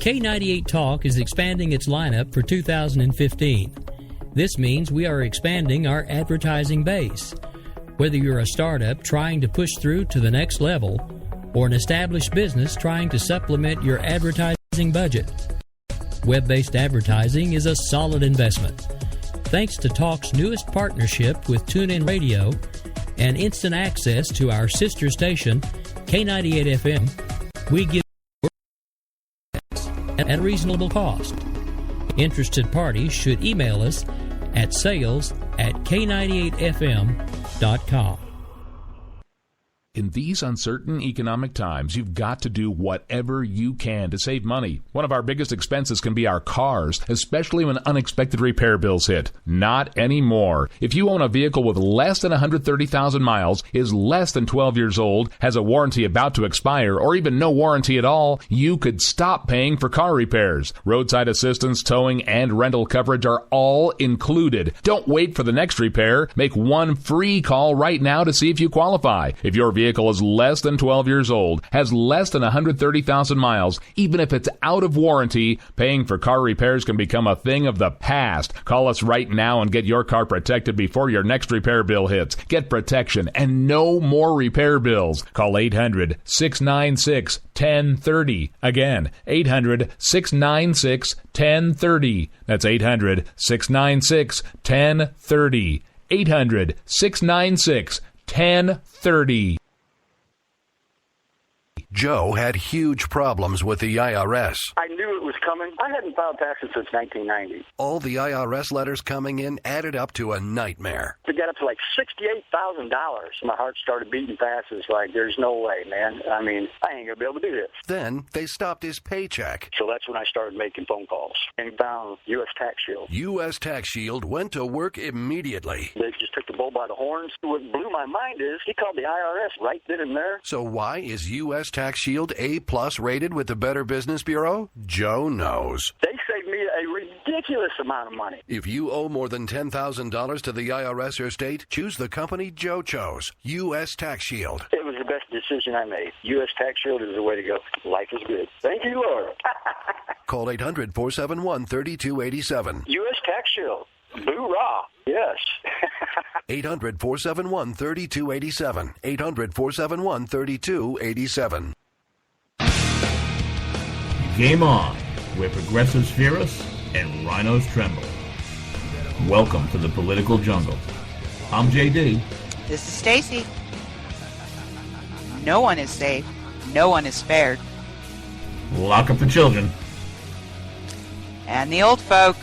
K98 Talk is expanding its lineup for 2015. This means we are expanding our advertising base. Whether you're a startup trying to push through to the next level or an established business trying to supplement your advertising budget, web-based advertising is a solid investment. Thanks to Talk's newest partnership with TuneIn Radio and instant access to our sister station, K98 FM, we give at a reasonable cost. Interested parties should email us at sales@k98fm.com. In these uncertain economic times, you've got to do whatever you can to save money. One of our biggest expenses can be our cars, especially when unexpected repair bills hit. Not anymore. If you own a vehicle with less than 130,000 miles, is less than 12 years old, has a warranty about to expire, or even no warranty at all, you could stop paying for car repairs. Roadside assistance, towing, and rental coverage are all included. Don't wait for the next repair. Make one free call right now to see if you qualify. If your vehicle is less than 12 years old, has less than 130,000 miles, even if it's out of warranty, paying for car repairs can become a thing of the past. Call us right now and get your car protected before your next repair bill hits. Get protection and no more repair bills. Call 800-696-1030. Again, 800-696-1030. That's 800-696-1030. 800-696-1030. Joe had huge problems with the IRS. I knew it was coming. I hadn't filed taxes since 1990. All the IRS letters coming in added up to a nightmare. It got up to like $68,000. My heart started beating fast. It's like, there's no way, man. I mean, I ain't going to be able to do this. Then they stopped his paycheck. So that's when I started making phone calls and found U.S. Tax Shield. U.S. Tax Shield went to work immediately. They just took the bull by the horns. What blew my mind is he called the IRS right then and there. So why is U.S. Tax Shield A+ rated with the Better Business Bureau? Joe knows. They saved me a ridiculous amount of money. If you owe more than $10,000 to the IRS or state, choose the company Joe chose, U.S. Tax Shield. It was the best decision I made. U.S. Tax Shield is the way to go. Life is good. Thank you, Lord. Call 800-471-3287. U.S. Tax Shield. Boo-rah. Yes. 800-471-3287. 800-471-3287. Game on, where progressives fear us and rhinos tremble. Welcome to the political jungle. I'm JD. This is Stacey. No one is safe. No one is spared. Lock up the children. And the old folk.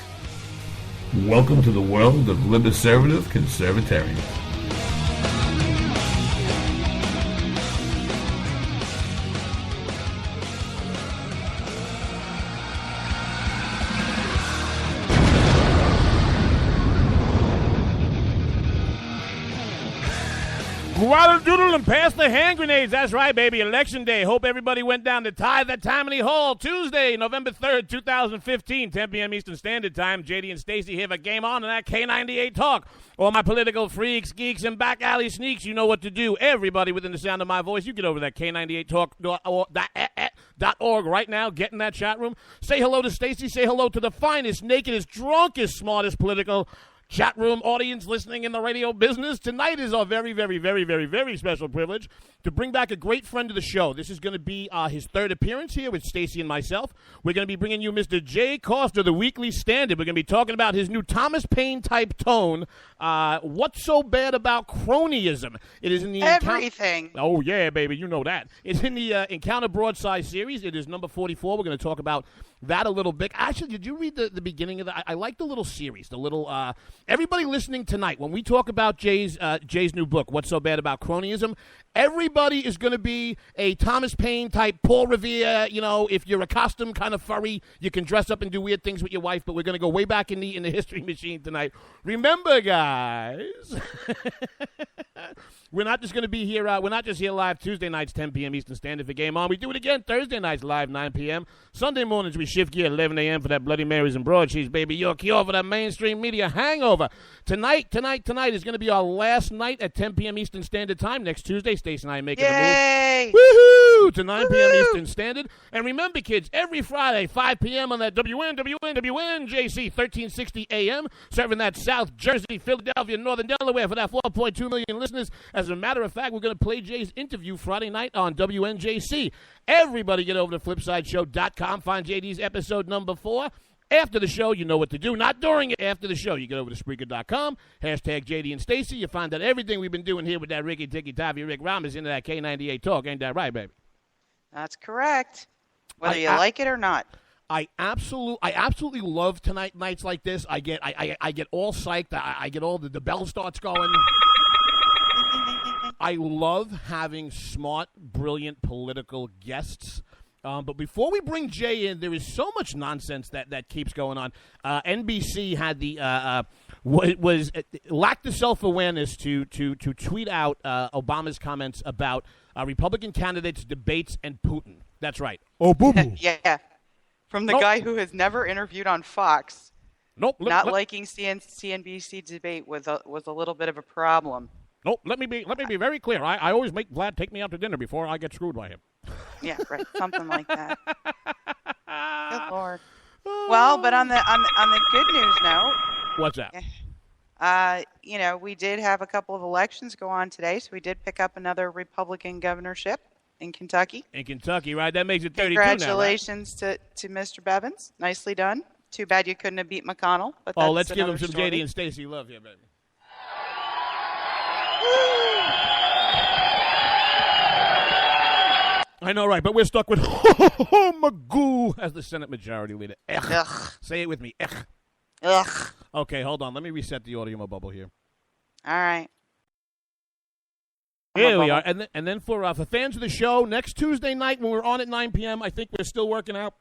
Welcome to the world of liberservative conservatarians. Waddle-doodle and pass the hand grenades. That's right, baby. Election day. Hope everybody went down to Tithe at Tammany Hall Tuesday, November 3rd, 2015, 10 p.m. Eastern Standard Time. JD and Stacey here for Game On and that K98 Talk. All my political freaks, geeks, and back alley sneaks, you know what to do. Everybody within the sound of my voice, you get over that K98Talk.org right now. Get in that chat room. Say hello to Stacey. Say hello to the finest, nakedest, drunkest, smartest political chat room audience listening in the radio business. Tonight is our very, very, very, very, very special privilege to bring back a great friend of the show. This is going to be his third appearance here with Stacey and myself. We're going to be bringing you Mr. Jay Costa, the Weekly Standard. We're going to be talking about his new Thomas Paine-type tone. What's so bad about cronyism? It is in the everything. Oh, yeah, baby. You know that. It's in the Encounter Broadside series. It is number 44. We're going to talk about that a little bit. Actually, did you read the beginning of that? I like the little series, the little everybody listening tonight, when we talk about Jay's new book, What's So Bad About Cronyism, everybody is going to be a Thomas Paine type, Paul Revere. You know, if you're a costume kind of furry, you can dress up and do weird things with your wife, but we're going to go way back in the history machine tonight. Remember, guys, we're not just going to be here, we're not just here live Tuesday nights, 10 p.m. Eastern Standard for Game On. We do it again Thursday nights live, 9 p.m. Sunday mornings, we shift gear at 11 a.m. for that Bloody Marys and broadsheets, baby. Your cure for that mainstream media hangover. Tonight is going to be our last night at 10 p.m. Eastern Standard Time. Next Tuesday, Stacey and I are making Yay! the move. Woohoo! To 9 p.m. Eastern Standard. And remember, kids, every Friday, 5 p.m. on that WNJC 1360 a.m., serving that South Jersey, Philadelphia, Northern Delaware for that 4.2 million listeners. As a matter of fact, we're going to play Jay's interview Friday night on WNJC. Everybody get over to FlipsideShow.com. Find JD's episode number 4. After the show, you know what to do. Not during it. After the show, you get over to Spreaker.com. Hashtag JD and Stacey. You find out everything we've been doing here with that Ricky Ticky Tavi Rick Ramos into that K98 talk. Ain't that right, baby? That's correct. Whether you like it or not. I absolutely love nights like this. I get all psyched. I get all the bell starts going. I love having smart, brilliant political guests. But before we bring Jay in, there is so much nonsense that keeps going on. NBC had lacked the self-awareness to tweet out Obama's comments about Republican candidates, debates, and Putin. That's right. Oh, boo-boo. Yeah. From the guy who has never interviewed on Fox. Nope. Liking CNBC debate was a little bit of a problem. Nope. Let me be very clear. I always make Vlad take me out to dinner before I get screwed by him. Yeah, right. Something like that. Good Lord. Well, but on the good news note. What's that? We did have a couple of elections go on today, so we did pick up another Republican governorship in Kentucky. In Kentucky, right? That makes it 32 Congratulations now, right? to Mr. Bevins. Nicely done. Too bad you couldn't have beat McConnell. But let's give him some story. JD and Stacey love here, baby. I know, right? But we're stuck with Magoo as the Senate Majority Leader. Ugh. Say it with me. Ugh. Okay, hold on. Let me reset the audio bubble here. All right. Here we are. And then for fans of the show, next Tuesday night when we're on at 9 p.m., I think we're still working out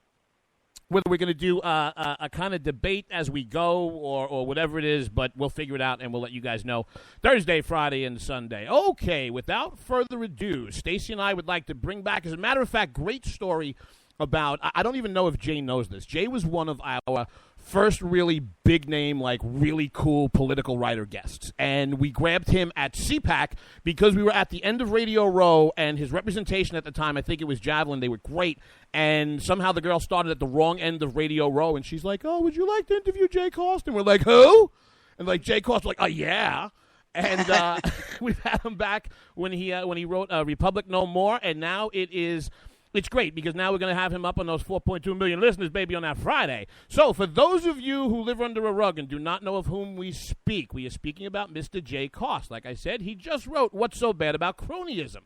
whether we're going to do a kind of debate as we go or whatever it is, but we'll figure it out and we'll let you guys know Thursday, Friday, and Sunday. Okay, without further ado, Stacey and I would like to bring back, as a matter of fact, great story about, I don't even know if Jay knows this. Jay was one of our first really big name, like really cool political writer guests. And we grabbed him at CPAC because we were at the end of Radio Row, and his representation at the time, I think it was Javelin, they were great. And somehow the girl started at the wrong end of Radio Row, and she's like, oh, would you like to interview Jay Cost? And we're like, who? And like Jay Cost, like, oh, yeah. And we've had him back when he wrote Republic No More, and now it's great because now we're going to have him up on those 4.2 million listeners, baby, on that Friday. So for those of you who live under a rug and do not know of whom we speak, we are speaking about Mr. Jay Cost. Like I said, he just wrote What's So Bad About Cronyism.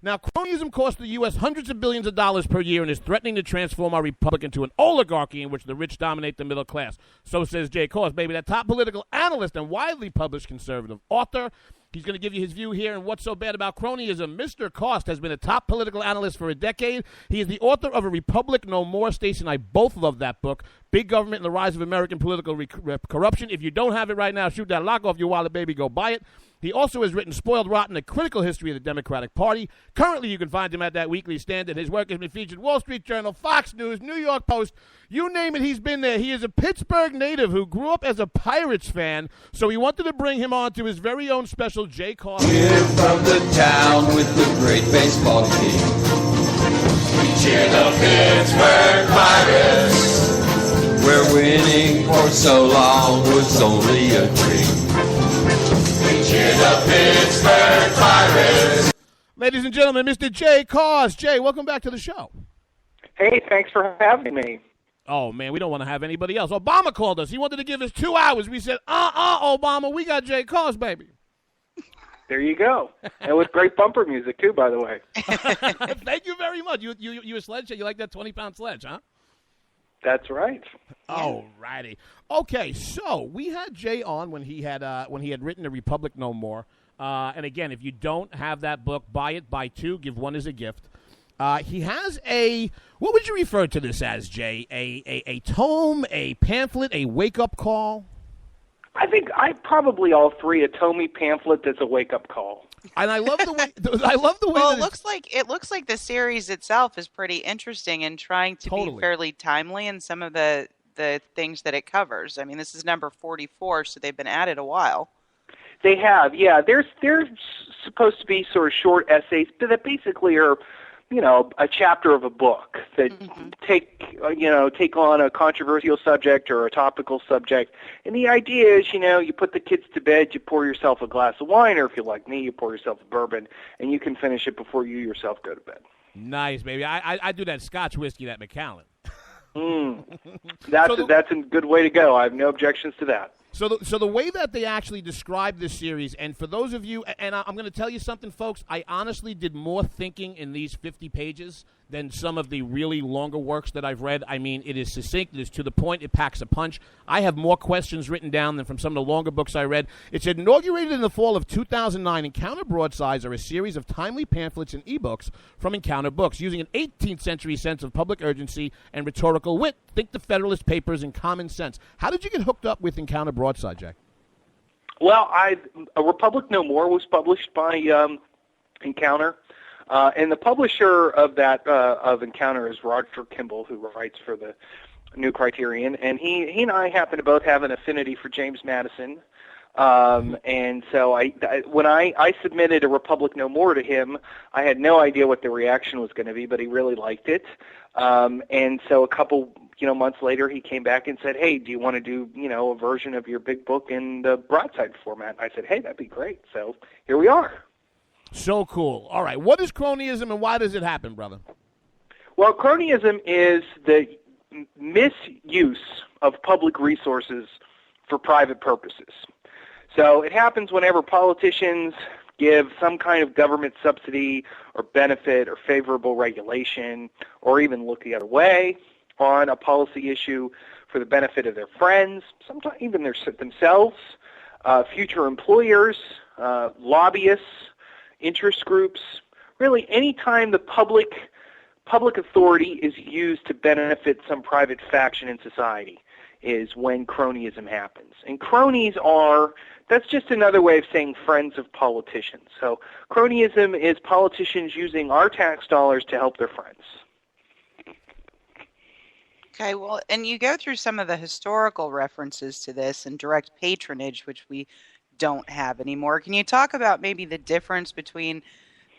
Now, cronyism costs the U.S. hundreds of billions of dollars per year and is threatening to transform our republic into an oligarchy in which the rich dominate the middle class. So says Jay Cost, baby, that top political analyst and widely published conservative author. He's going to give you his view here on What's So Bad About Cronyism. Mr. Cost has been a top political analyst for a decade. He is the author of A Republic No More. Stacey and I both love that book. Big Government and the Rise of American Political Corruption. If you don't have it right now, shoot that lock off your wallet, baby. Go buy it. He also has written Spoiled Rotten, A Critical History of the Democratic Party. Currently, you can find him at that Weekly Standard. His work has been featured in Wall Street Journal, Fox News, New York Post. You name it, he's been there. He is a Pittsburgh native who grew up as a Pirates fan, so he wanted to bring him on to his very own special Jay Cost. We're from the town with the great baseball team. We cheer the Pittsburgh Pirates. Where winning for so long was only a dream. We cheer the Pittsburgh Pirates. Ladies and gentlemen, Mr. Jay Cost. Jay, welcome back to the show. Hey, thanks for having me. Oh, man, we don't want to have anybody else. Obama called us. He wanted to give us 2 hours. We said, Obama, we got Jay Cost, baby. There you go. And with great bumper music, too, by the way. Thank you very much. You a sledge? You like that 20-pound sledge, huh? That's right. All righty. Okay, so we had Jay on when he had written A Republic No More. And again, if you don't have that book, buy it, buy 2, give 1 as a gift. He has what would you refer to this as, Jay? A tome, a pamphlet, a wake-up call? I think probably all 3, a tomey, pamphlet that's a wake-up call. And I love the way. I love the way. Well, that it looks like the series itself is pretty interesting and trying to be fairly timely in some of the things that it covers. I mean, this is number 44, so they've been at it a while. They have, yeah. They're supposed to be sort of short essays that basically are, a chapter of a book that take on a controversial subject or a topical subject. And the idea is, you put the kids to bed, you pour yourself a glass of wine, or if you're like me, you pour yourself a bourbon, and you can finish it before you yourself go to bed. Nice, baby. I do that Scotch whiskey, that Macallan. That's a good way to go. I have no objections to that. So the way that they actually describe this series, and for those of you, and I'm going to tell you something, folks, I honestly did more thinking in these 50 pages than some of the really longer works that I've read. I mean, it is succinct, it is to the point, it packs a punch. I have more questions written down than from some of the longer books I read. It said, inaugurated in the fall of 2009, Encounter Broadsides are a series of timely pamphlets and ebooks from Encounter Books, using an 18th century sense of public urgency and rhetorical wit. Think the Federalist Papers and common sense. How did you get hooked up with Encounter Broadside, Jack? Well, A Republic No More was published by Encounter. And the publisher of that of Encounter is Roger Kimball, who writes for the New Criterion, and he and I happen to both have an affinity for James Madison, and so when I submitted A Republic No More to him, I had no idea what the reaction was going to be, but he really liked it, and so a couple months later he came back and said, hey, do you want to do a version of your big book in the broadside format? I said, hey, that'd be great. So here we are. So cool. All right. What is cronyism and why does it happen, brother? Well, cronyism is the misuse of public resources for private purposes. So it happens whenever politicians give some kind of government subsidy or benefit or favorable regulation, or even look the other way on a policy issue for the benefit of their friends, sometimes even themselves, future employers, lobbyists, interest groups. Really, any time the public authority is used to benefit some private faction in society is when cronyism happens. And cronies that's just another way of saying friends of politicians. So cronyism is politicians using our tax dollars to help their friends. Okay, well, and you go through some of the historical references to this and direct patronage, which we don't have anymore. Can you talk about maybe the difference between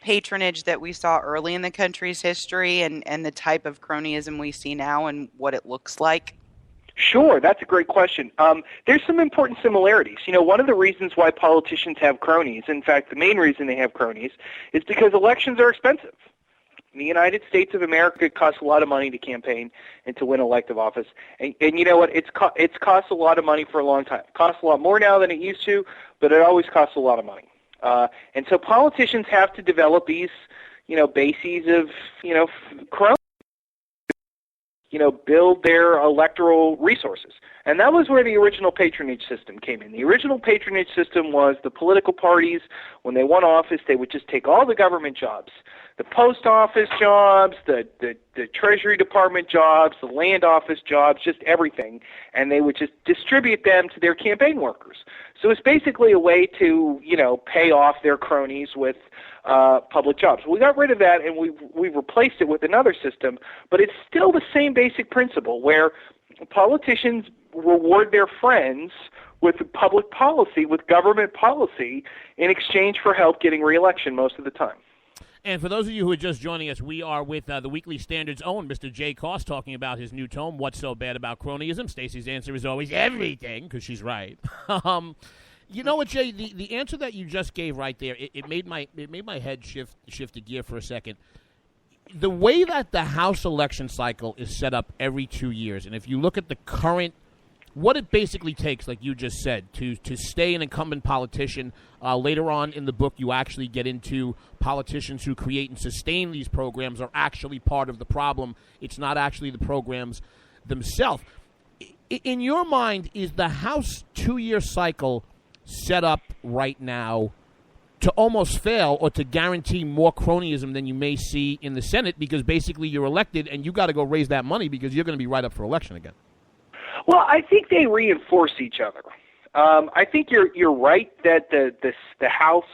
patronage that we saw early in the country's history and the type of cronyism we see now and what it looks like? Sure, that's a great question. There's some important similarities. One of the reasons why politicians have cronies, in fact, the main reason they have cronies, is because elections are expensive. In the United States of America, it costs a lot of money to campaign and to win elective office. And you know what? It's cost a lot of money for a long time. It costs a lot more now than it used to, but it always costs a lot of money. And so politicians have to develop these, bases of, cronies, build their electoral resources. And that was where the original patronage system came in. The original patronage system was the political parties, when they won office, they would just take all the government jobs, the post office jobs, the Treasury Department jobs, the land office jobs, just everything, and they would just distribute them to their campaign workers. So it's basically a way to, pay off their cronies with public jobs. We got rid of that, and we replaced it with another system, but it's still the same basic principle where politicians reward their friends with public policy, with government policy, in exchange for help getting re-election most of the time. And for those of you who are just joining us, we are with the Weekly Standard's own Mr. Jay Cost talking about his new tome, What's So Bad About Cronyism? Stacey's answer is always everything, because she's right. You know what, Jay? The answer that you just gave right there, it made my head shift a gear for a second. The way that the House election cycle is set up every 2 years, and if you look at the current, what it basically takes, like you just said, to stay an incumbent politician. Later on in the book, you actually get into politicians who create and sustain these programs are actually part of the problem. It's not actually the programs themselves. In your mind, is the House 2-year cycle set up right now to almost fail or to guarantee more cronyism than you may see in the Senate, because basically you're elected and you got to go raise that money because you're going to be right up for election again? Well, I think they reinforce each other. I think you're right that the House,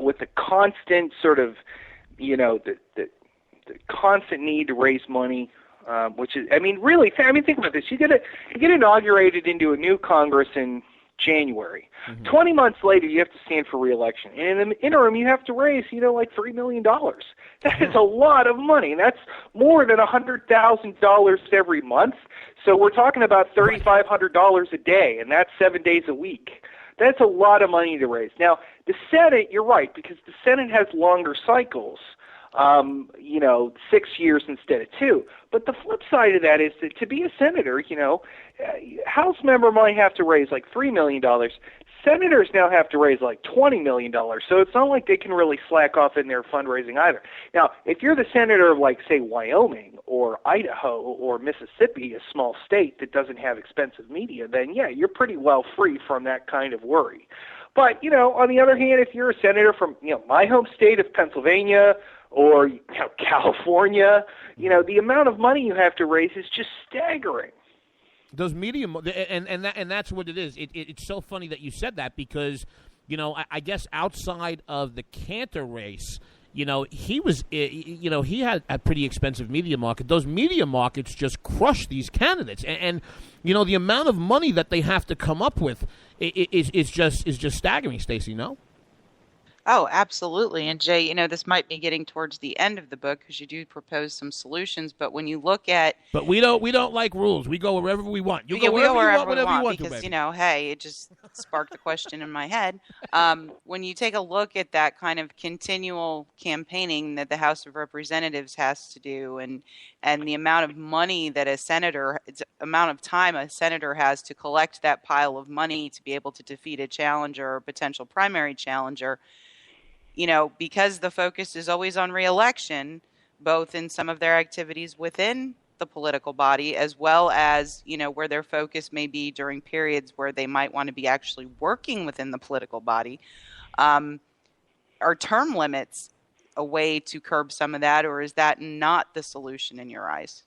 with the constant sort of, the constant need to raise money, which is, really, think about this. You get inaugurated into a new Congress in January. 20 months later, you have to stand for re-election. And in the interim, you have to raise, like $3 million. That is a lot of money. And that's more than $100,000 every month. So we're talking about $3,500 a day, and that's 7 days a week. That's a lot of money to raise. Now, the Senate, you're right, because the Senate has longer cycles. 6 years instead of 2. But the flip side of that is that to be a senator, House member might have to raise like $3 million. Senators now have to raise like $20 million. So it's not like they can really slack off in their fundraising either. Now, if you're the senator of, like, say, Wyoming or Idaho or Mississippi, a small state that doesn't have expensive media, then, yeah, you're pretty well free from that kind of worry. But, on the other hand, if you're a senator from, my home state of Pennsylvania or California, the amount of money you have to raise is just staggering. Those media, and that's what it is. It's so funny that you said that because, I guess outside of the Cantor race, he was, he had a pretty expensive media market. Those media markets just crush these candidates, and the amount of money that they have to come up with is just staggering. Stacey, no? Oh, absolutely. And Jay, this might be getting towards the end of the book because you do propose some solutions. But when you look at, but we don't like rules. We go wherever we want. You go wherever you want, whatever you want because to, hey, it just sparked the question in my head. When you take a look at that kind of continual campaigning that the House of Representatives has to do, and the amount of money that amount of time a senator has to collect that pile of money to be able to defeat a challenger or potential primary challenger. Because the focus is always on re-election, both in some of their activities within the political body, as well as, where their focus may be during periods where they might want to be actually working within the political body, are term limits a way to curb some of that, or is that not the solution in your eyes?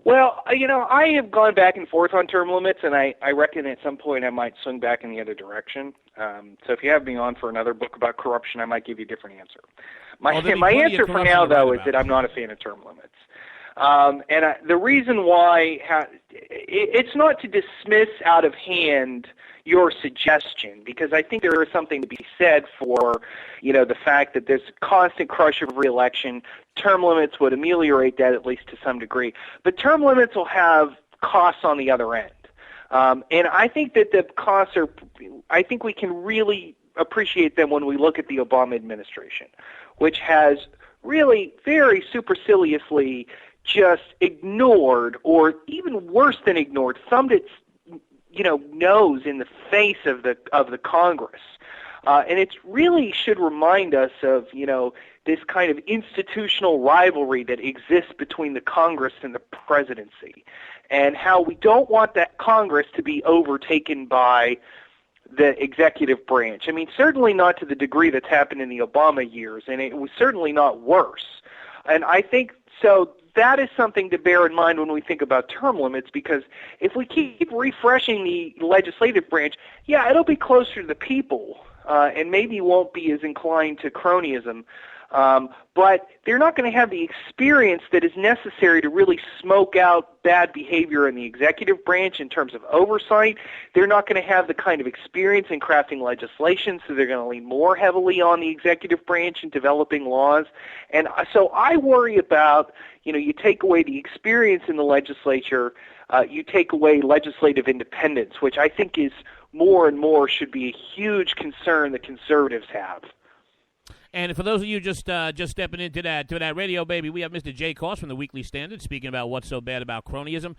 Well, I have gone back and forth on term limits, and I reckon at some point I might swing back in the other direction. So if you have me on for another book about corruption, I might give you a different answer. My answer for now, though, is that I'm not a fan of term limits. The reason why, it's not to dismiss out of hand your suggestion, because I think there is something to be said for, the fact that there's a constant crush of re-election. Term limits would ameliorate that at least to some degree. But term limits will have costs on the other end. And I think that the costs I think we can really appreciate them when we look at the Obama administration, which has really very superciliously just ignored, or even worse than ignored, thumbed its nose in the face of the Congress. And it really should remind us of, this kind of institutional rivalry that exists between the Congress and the presidency, and how we don't want that Congress to be overtaken by the executive branch. Certainly not to the degree that's happened in the Obama years, and it was certainly not worse. And I think so. That is something to bear in mind when we think about term limits, because if we keep refreshing the legislative branch, yeah, it'll be closer to the people, and maybe won't be as inclined to cronyism. But they're not going to have the experience that is necessary to really smoke out bad behavior in the executive branch in terms of oversight. They're not going to have the kind of experience in crafting legislation, so they're going to lean more heavily on the executive branch in developing laws. And so I worry about, you take away the experience in the legislature, you take away legislative independence, which I think is more and more should be a huge concern that conservatives have. And for those of you just stepping into that radio, baby, we have Mr. Jay Koss from the Weekly Standard speaking about what's so bad about cronyism.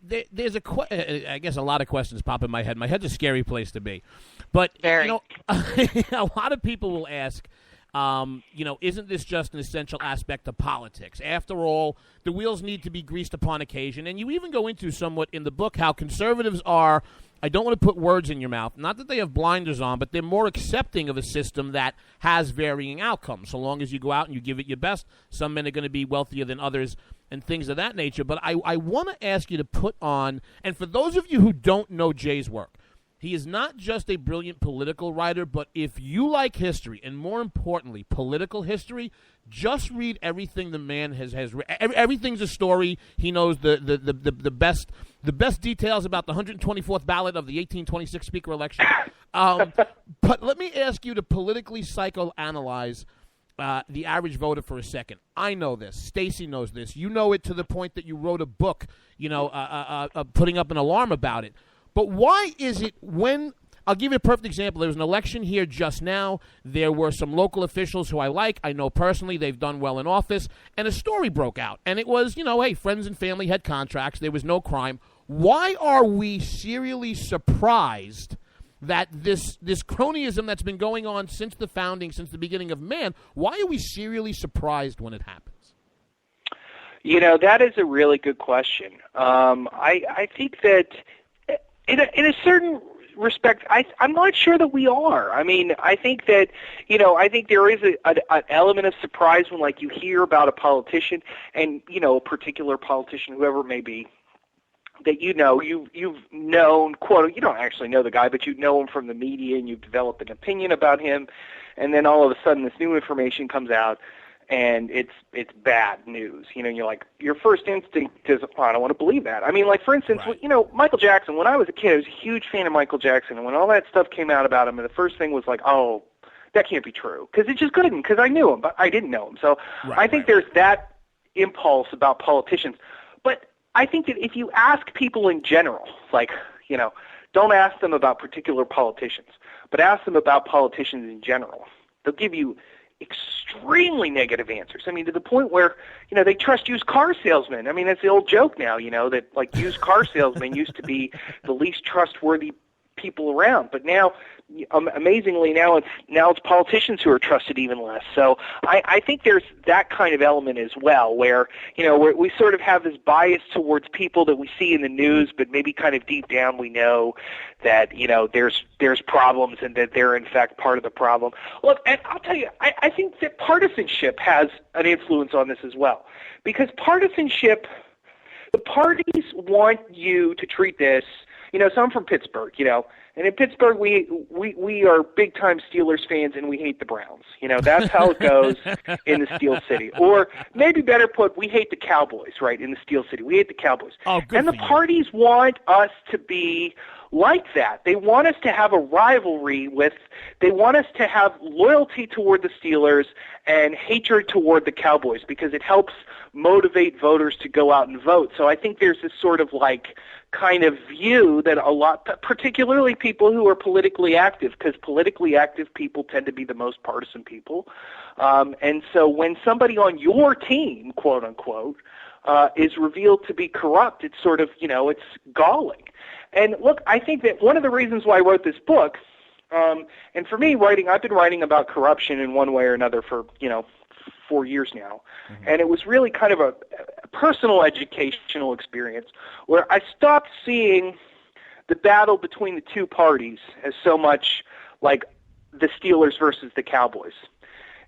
There's I guess a lot of questions pop in my head. My head's a scary place to be. But, Very. A lot of people will ask, isn't this just an essential aspect of politics? After all, the wheels need to be greased upon occasion. And you even go into somewhat in the book how conservatives are, I don't want to put words in your mouth, not that they have blinders on, but they're more accepting of a system that has varying outcomes. So long as you go out and you give it your best, some men are going to be wealthier than others and things of that nature. But I want to ask you to put on, and for those of you who don't know Jay's work, He is not just a brilliant political writer, but if you like history, and more importantly, political history, just read everything the man has everything's a story. He knows the best details about the 124th ballot of the 1826 speaker election. But let me ask you to politically psychoanalyze the average voter for a second. I know this. Stacey knows this. You know it to the point that you wrote a book, putting up an alarm about it. But why is it when – I'll give you a perfect example. There was an election here just now. There were some local officials who I know personally. They've done well in office. And a story broke out. And it was, hey, friends and family had contracts. There was no crime. Why are we serially surprised that this cronyism that's been going on since the founding, since the beginning of man, why are we serially surprised when it happens? That is a really good question. I think that in a certain respect, I'm not sure that we are. I mean, I think that, I think there is an element of surprise when, like, you hear about a politician and, a particular politician, whoever it may be, that you've known, quote, you don't actually know the guy, but you know him from the media and you've developed an opinion about him, and then all of a sudden this new information comes out and it's bad news. You're like, your first instinct is, I don't want to believe that. I mean, like, for instance, right. Michael Jackson, when I was a kid, I was a huge fan of Michael Jackson, and when all that stuff came out about him, and the first thing was like, oh, that can't be true, because it just couldn't, because I knew him, but I didn't know him. So I think there's that impulse about politicians. But I think that if you ask people in general, like, don't ask them about particular politicians, but ask them about politicians in general, they'll give you extremely negative answers. I mean, to the point where, they trust used car salesmen. I mean, that's the old joke now, that, like, used car salesmen used to be the least trustworthy people around. But now, amazingly, now it's politicians who are trusted even less. So I think there's that kind of element as well, where, we sort of have this bias towards people that we see in the news, but maybe kind of deep down we know that, there's problems and that they're in fact part of the problem. Look, and I'll tell you, I think that partisanship has an influence on this as well, because partisanship, the parties want you to treat this. So I'm from Pittsburgh, and in Pittsburgh we are big time Steelers fans and we hate the Browns. That's how it goes in the Steel City. Or maybe better put, we hate the Cowboys, right? In the Steel City, we hate the Cowboys. Oh, good. And the parties want us to be like that. They want us to have a rivalry they want us to have loyalty toward the Steelers and hatred toward the Cowboys, because it helps motivate voters to go out and vote. So I think there's this sort of like kind of view that a lot, particularly people who are politically active, because politically active people tend to be the most partisan people. And so when somebody on your team, quote unquote, is revealed to be corrupt, it's sort of, it's galling. And look, I think that one of the reasons why I wrote this book, and for me, I've been writing about corruption in one way or another for, 4 years now. Mm-hmm. And it was really kind of a personal educational experience where I stopped seeing the battle between the two parties as so much like the Steelers versus the Cowboys.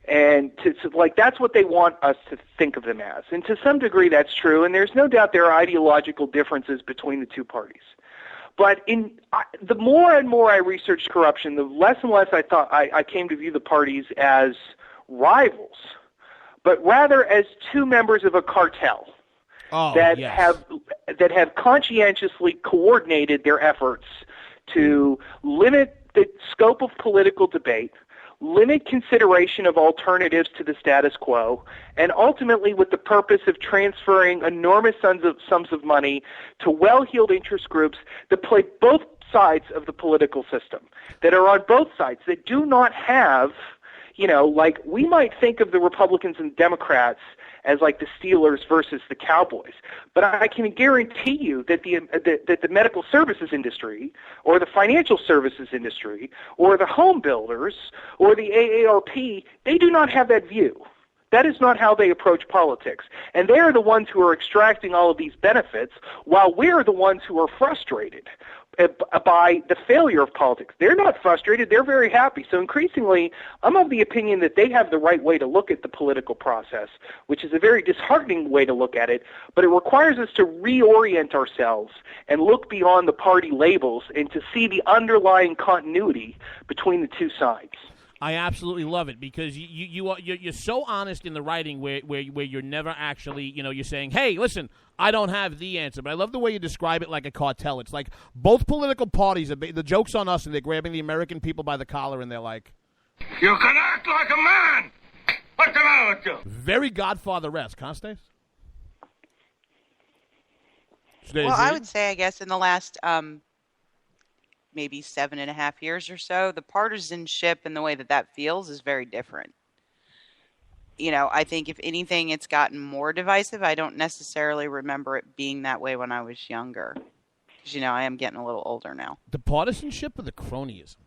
And like that's what they want us to think of them as. And to some degree that's true, and there's no doubt there are ideological differences between the two parties. But the more and more I researched corruption, the less and less I thought I came to view the parties as rivals, but rather as two members of a cartel that have conscientiously coordinated their efforts to limit the scope of political debate, limit consideration of alternatives to the status quo, and ultimately with the purpose of transferring enormous sums of money to well-heeled interest groups that play both sides of the political system, that are on both sides, that do not have, like we might think of the Republicans and Democrats as like the Steelers versus the Cowboys. But I can guarantee you that the medical services industry or the financial services industry or the home builders or the AARP, they do not have that view. That is not how they approach politics. And they're the ones who are extracting all of these benefits while we're the ones who are frustrated. by the failure of politics. They're not frustrated. They're very happy. So increasingly, I'm of the opinion that they have the right way to look at the political process, which is a very disheartening way to look at it, but it requires us to reorient ourselves and look beyond the party labels and to see the underlying continuity between the two sides. I absolutely love it because you're so honest in the writing where you're never actually, you're saying, hey, listen, I don't have the answer. But I love the way you describe it like a cartel. It's like both political parties, the joke's on us, and they're grabbing the American people by the collar, and they're like, you can act like a man. What's the matter with you? Very Godfather-esque, huh, Stace? Well, I would say, I guess, in the last maybe 7.5 years or so, the partisanship and the way that feels is very different. I think if anything, it's gotten more divisive. I don't necessarily remember it being that way when I was younger. Because, I am getting a little older now. The partisanship or the cronyism?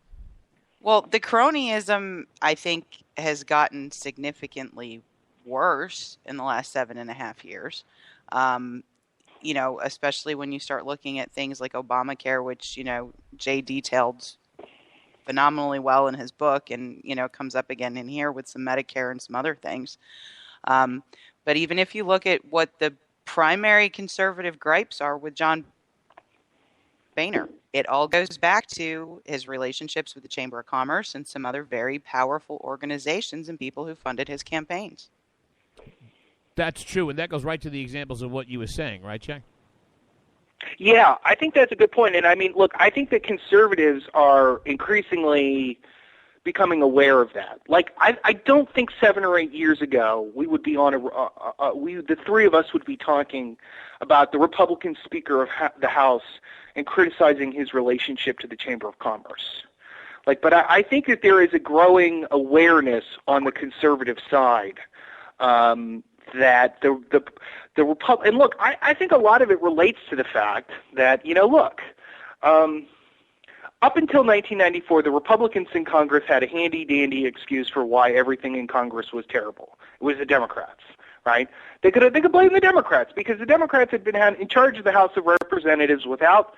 Well, the cronyism, I think, has gotten significantly worse in the last 7.5 years. Especially when you start looking at things like Obamacare, which, Jay detailed phenomenally well in his book and, comes up again in here with some Medicare and some other things. But even if you look at what the primary conservative gripes are with John Boehner, it all goes back to his relationships with the Chamber of Commerce and some other very powerful organizations and people who funded his campaigns. That's true, and that goes right to the examples of what you were saying, right, Jack? Yeah, I think that's a good point. And I mean, look, I think that conservatives are increasingly becoming aware of that. Like, I don't think 7 or 8 years ago we would be on the three of us would be talking about the Republican Speaker of the House and criticizing his relationship to the Chamber of Commerce. But I think that there is a growing awareness on the conservative side that the Republic, and look, I think a lot of it relates to the fact that, up until 1994, the Republicans in Congress had a handy-dandy excuse for why everything in Congress was terrible. It was the Democrats, right? They could blame the Democrats because the Democrats had been in charge of the House of Representatives without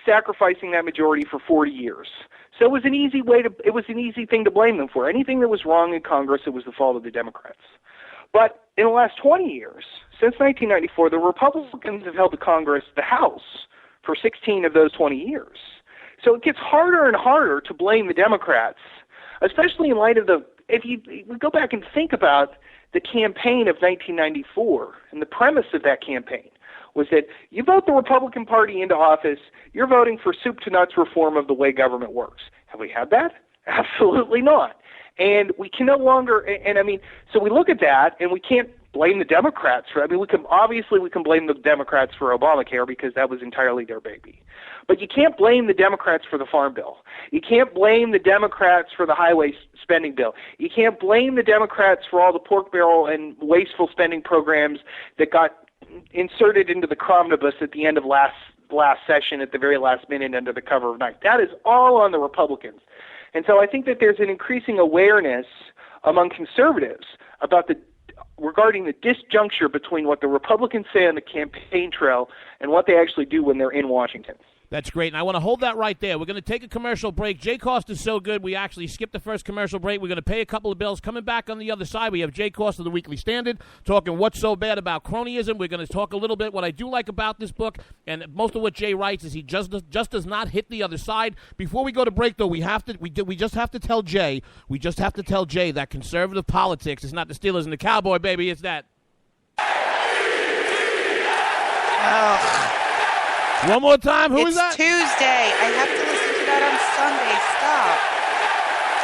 sacrificing that majority for 40 years. So it was an easy thing to blame them for. Anything that was wrong in Congress, it was the fault of the Democrats. But in the last 20 years, since 1994, the Republicans have held the House, for 16 of those 20 years. So it gets harder and harder to blame the Democrats, especially in light of if you go back and think about the campaign of 1994, and the premise of that campaign was that you vote the Republican Party into office, you're voting for soup to nuts reform of the way government works. Have we had that? Absolutely not. And we can no longer, so we look at that, and we can't blame the Democrats for, we can blame the Democrats for Obamacare because that was entirely their baby. But you can't blame the Democrats for the Farm Bill. You can't blame the Democrats for the highway spending bill. You can't blame the Democrats for all the pork barrel and wasteful spending programs that got inserted into the Cromnibus at the end of last session at the very last minute under the cover of night. That is all on the Republicans. And so I think that there's an increasing awareness among conservatives regarding the disjuncture between what the Republicans say on the campaign trail and what they actually do when they're in Washington. That's great, and I want to hold that right there. We're going to take a commercial break. Jay Costa is so good, we actually skipped the first commercial break. We're going to pay a couple of bills. Coming back on the other side, we have Jay Costa, the Weekly Standard, talking what's so bad about cronyism. We're going to talk a little bit what I do like about this book, and most of what Jay writes is he just does not hit the other side. Before we go to break, though, we just have to tell Jay that conservative politics is not the Steelers and the Cowboy, baby. It's that. Oh. One more time. Who is that? It's Tuesday. I have to listen to that on Sunday.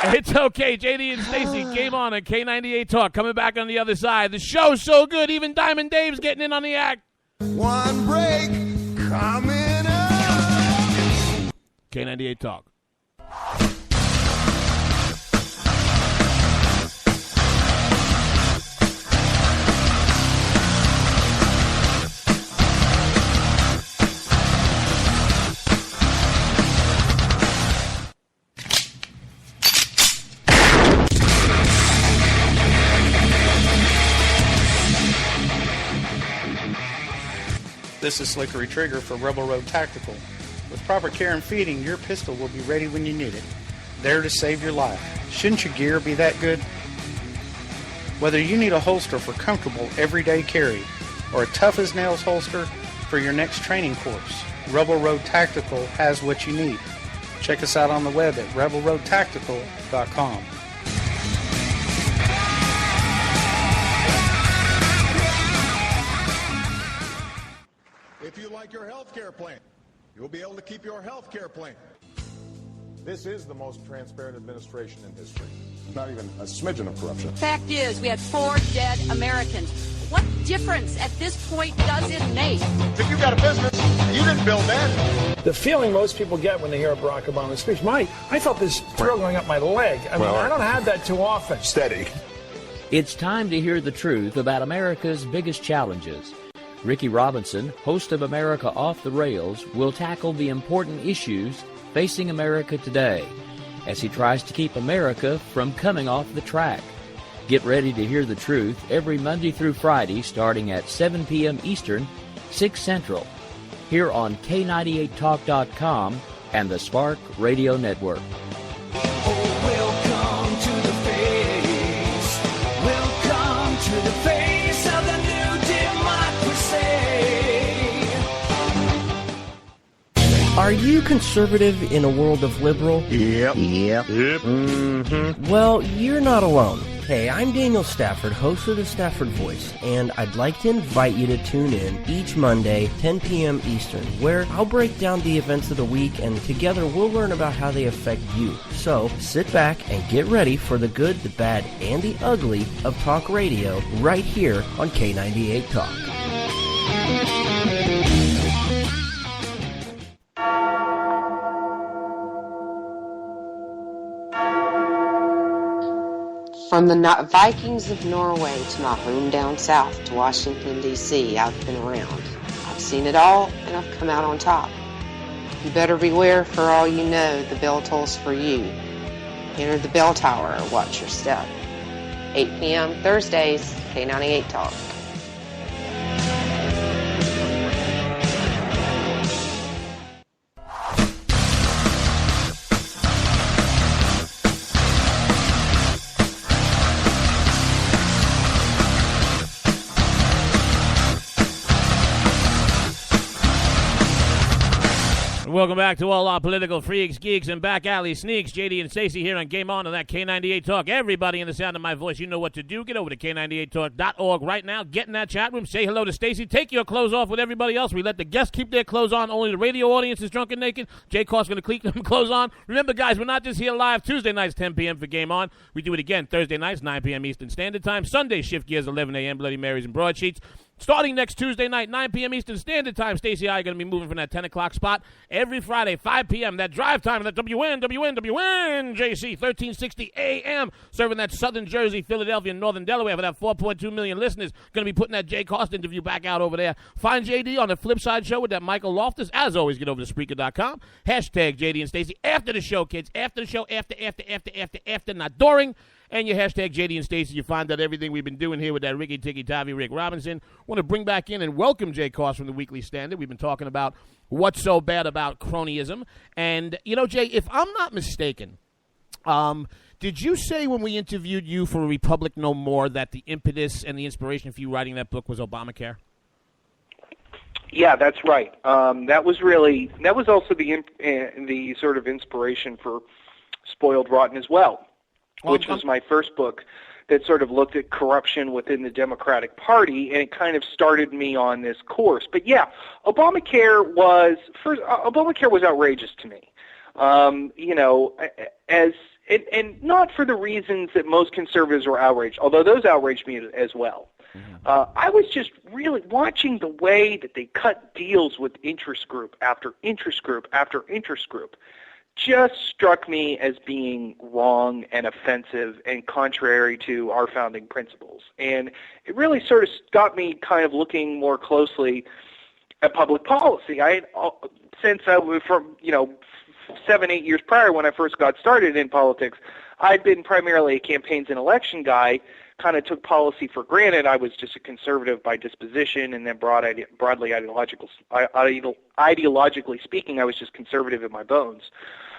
Stop. It's okay. JD and Stacey came on K98 Talk. Coming back on the other side. The show's so good. Even Diamond Dave's getting in on the act. One break coming up. K98 Talk. This is Slickery Trigger for Rebel Road Tactical. With proper care and feeding, your pistol will be ready when you need it, there to save your life. Shouldn't your gear be that good? Whether you need a holster for comfortable everyday carry or a tough-as-nails holster for your next training course, Rebel Road Tactical has what you need. Check us out on the web at rebelroadtactical.com. If you like your health care plan, you'll be able to keep your health care plan. This is the most transparent administration in history. Not even a smidgen of corruption. Fact is, we had 4 dead Americans. What difference at this point does it make? If you got a business, you didn't build that. The feeling most people get when they hear Barack Obama's speech, I felt this thrill going up my leg. I don't have that too often. Steady. It's time to hear the truth about America's biggest challenges. Ricky Robinson, host of America Off the Rails, will tackle the important issues facing America today as he tries to keep America from coming off the track. Get ready to hear the truth every Monday through Friday starting at 7 p.m. Eastern, 6 Central, here on K98Talk.com and the Spark Radio Network. Welcome to the face. Welcome to the face of the new democracy. Are you conservative in a world of liberal? Yep. Mm-hmm. Well, you're not alone. Hey, I'm Daniel Stafford, host of the Stafford Voice, and I'd like to invite you to tune in each Monday, 10 p.m. Eastern, where I'll break down the events of the week, and together we'll learn about how they affect you. So, sit back and get ready for the good, the bad, and the ugly of talk radio right here on K98 Talk. From the Vikings of Norway to my home down south to Washington, D.C., I've been around. I've seen it all, and I've come out on top. You better beware, for all you know, the bell tolls for you. Enter the bell tower or watch your step. 8 p.m. Thursdays, K98 Talk. Welcome back to all our political freaks, geeks, and back alley sneaks. JD and Stacey here on Game On that K98 Talk. Everybody in the sound of my voice, you know what to do. Get over to K98Talk.org right now. Get in that chat room. Say hello to Stacey. Take your clothes off with everybody else. We let the guests keep their clothes on. Only the radio audience is drunk and naked. Jay Koss going to keep them clothes on. Remember, guys, we're not just here live Tuesday nights, 10 p.m. for Game On. We do it again Thursday nights, 9 p.m. Eastern Standard Time. Sunday, Shift Gears, 11 a.m. Bloody Marys and Broadsheets. Starting next Tuesday night, 9 p.m. Eastern Standard Time, Stacey and I are going to be moving from that 10 o'clock spot every Friday, 5 p.m. That drive time, that WNJC, 1360 a.m., serving that Southern Jersey, Philadelphia, and Northern Delaware for that 4.2 million listeners. Going to be putting that Jay Cost interview back out over there. Find JD on the Flip Side Show with that Michael Loftus. As always, get over to Spreaker.com. Hashtag JD and Stacey. After the show, kids. After the show, after, not during. And your hashtag JD and Stacey, you find out everything we've been doing here with that Ricky Ticky Tavi Rick Robinson. Want to bring back in and welcome Jay Koss from the Weekly Standard. We've been talking about what's so bad about cronyism. And, you know, Jay, if I'm not mistaken, did you say when we interviewed you for Republic No More that the impetus and the inspiration for you writing that book was Obamacare? Yeah, that's right. That was also the sort of inspiration for Spoiled Rotten as well, which was my first book that sort of looked at corruption within the Democratic Party, and it kind of started me on this course. But yeah, Obamacare was outrageous to me. You know, and not for the reasons that most conservatives were outraged, although those outraged me as well. I was just really watching the way that they cut deals with interest group after interest group after interest group. Just struck me as being wrong and offensive and contrary to our founding principles. And it really sort of got me kind of looking more closely at public policy. Since I was from, 7-8 years prior when I first got started in politics, I'd been primarily a campaigns and election guy, kind of took policy for granted. I was just a conservative by disposition, and then broadly ideologically speaking, I was just conservative in my bones.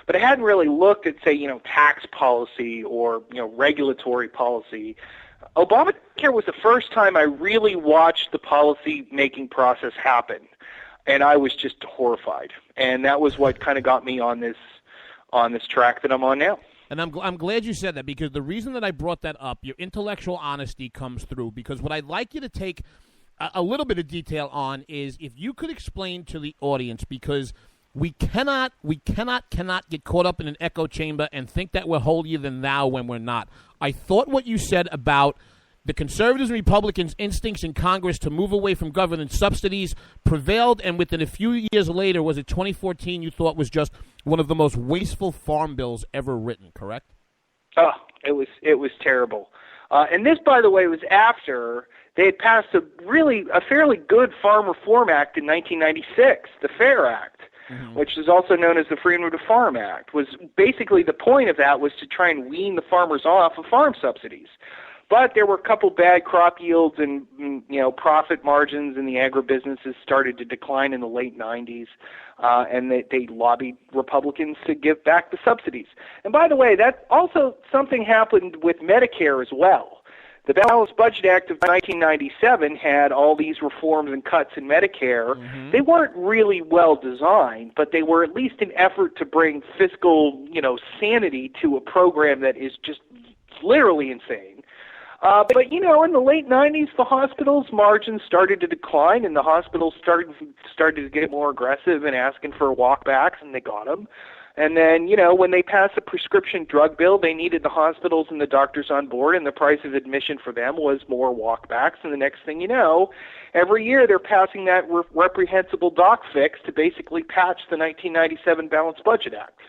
But I hadn't really looked at, say, tax policy or, regulatory policy. Obamacare was the first time I really watched the policy-making process happen, and I was just horrified. And that was what kind of got me on this track that I'm on now. And I'm glad you said that, because the reason that I brought that up, your intellectual honesty comes through, because what I'd like you to take a little bit of detail on is if you could explain to the audience, because we cannot get caught up in an echo chamber and think that we're holier than thou when we're not. I thought what you said about the conservatives and Republicans' instincts in Congress to move away from government subsidies prevailed, and within a few years later, was it 2014, you thought was just one of the most wasteful farm bills ever written, correct? Oh, it was terrible. And this, by the way, was after they had passed a fairly good Farm Reform Act in 1996, the FAIR Act, which is also known as the Freedom to Farm Act. Was basically the point of that was to try and wean the farmers off of farm subsidies. But there were a couple bad crop yields, and profit margins in the agribusinesses started to decline in the late 90s, and they lobbied Republicans to give back the subsidies. And by the way, that also something happened with Medicare as well. The Balanced Budget Act of 1997 had all these reforms and cuts in Medicare. Mm-hmm. They weren't really well designed, but they were at least an effort to bring fiscal, sanity to a program that is just literally insane. But in the late 90s, the hospitals' margins started to decline, and the hospitals started to get more aggressive and asking for walkbacks, and they got them. And then, when they passed the prescription drug bill, they needed the hospitals and the doctors on board, and the price of admission for them was more walkbacks. And the next thing you know, every year they're passing that reprehensible doc fix to basically patch the 1997 Balanced Budget Act.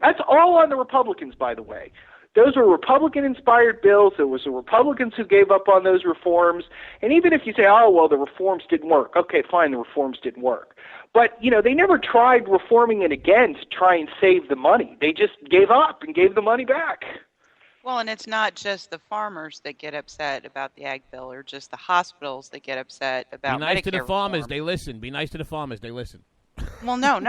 That's all on the Republicans, by the way. Those were Republican-inspired bills. It was the Republicans who gave up on those reforms. And even if you say, the reforms didn't work. Okay, fine, the reforms didn't work. But, they never tried reforming it again to try and save the money. They just gave up and gave the money back. Well, and it's not just the farmers that get upset about the ag bill, or just the hospitals that get upset about Medicare. Be nice to the farmers, reform. They listen. Be nice to the farmers, they listen. Well, no.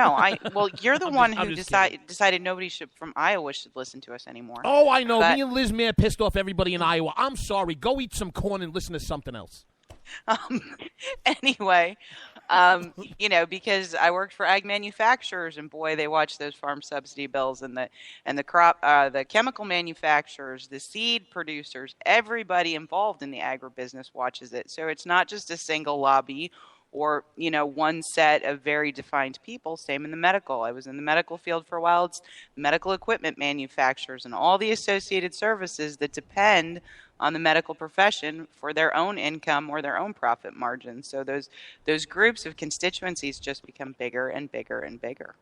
You're the one who decided nobody from Iowa should listen to us anymore. Oh, I know. Me and Liz Mayer pissed off everybody in Iowa. I'm sorry. Go eat some corn and listen to something else. Anyway, because I worked for ag manufacturers, and boy, they watch those farm subsidy bills, and the crop, the chemical manufacturers, the seed producers, everybody involved in the agribusiness watches it. So it's not just a single lobby or, one set of very defined people. Same in the medical. I was in the medical field for a while. It's medical equipment manufacturers and all the associated services that depend on the medical profession for their own income or their own profit margins. So those groups of constituencies just become bigger and bigger and bigger.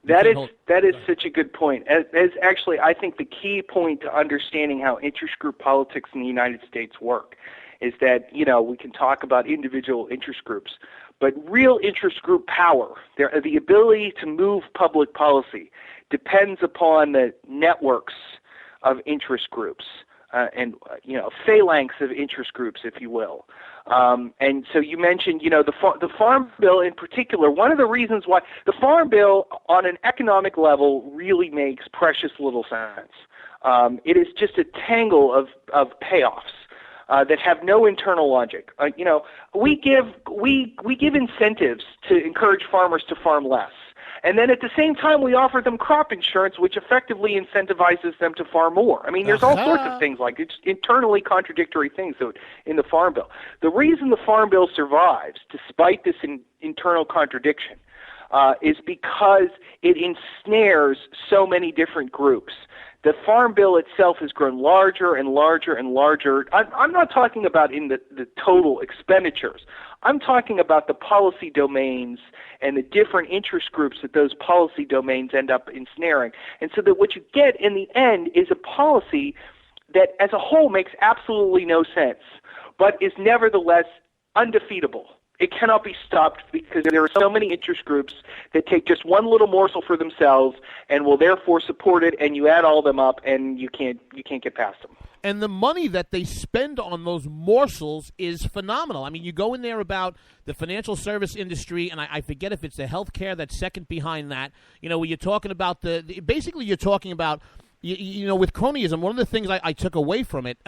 That is such a good point. As actually, I think the key point to understanding how interest group politics in the United States work is that, we can talk about individual interest groups, but real interest group power, the ability to move public policy, depends upon the networks of interest groups and phalanx of interest groups, if you will. And so you mentioned, the Farm Bill in particular. One of the reasons why the Farm Bill on an economic level really makes precious little sense. It is just a tangle of payoffs that have no internal logic. We give incentives to encourage farmers to farm less. And then at the same time, we offer them crop insurance, which effectively incentivizes them to farm more. I mean, there's all sorts of things like it's internally contradictory things in the Farm Bill. The reason the Farm Bill survives, despite this internal contradiction, is because it ensnares so many different groups. The Farm Bill itself has grown larger and larger and larger. I'm not talking about in the total expenditures. I'm talking about the policy domains and the different interest groups that those policy domains end up ensnaring. And so that what you get in the end is a policy that as a whole makes absolutely no sense, but is nevertheless undefeatable. It cannot be stopped because there are so many interest groups that take just one little morsel for themselves and will therefore support it, and you add all of them up and you can't get past them. And the money that they spend on those morsels is phenomenal. I mean, you go in there about the financial service industry, and I forget if it's the healthcare that's second behind that. You know, when you're talking about basically you're talking about, you know, with cronyism, one of the things I took away from it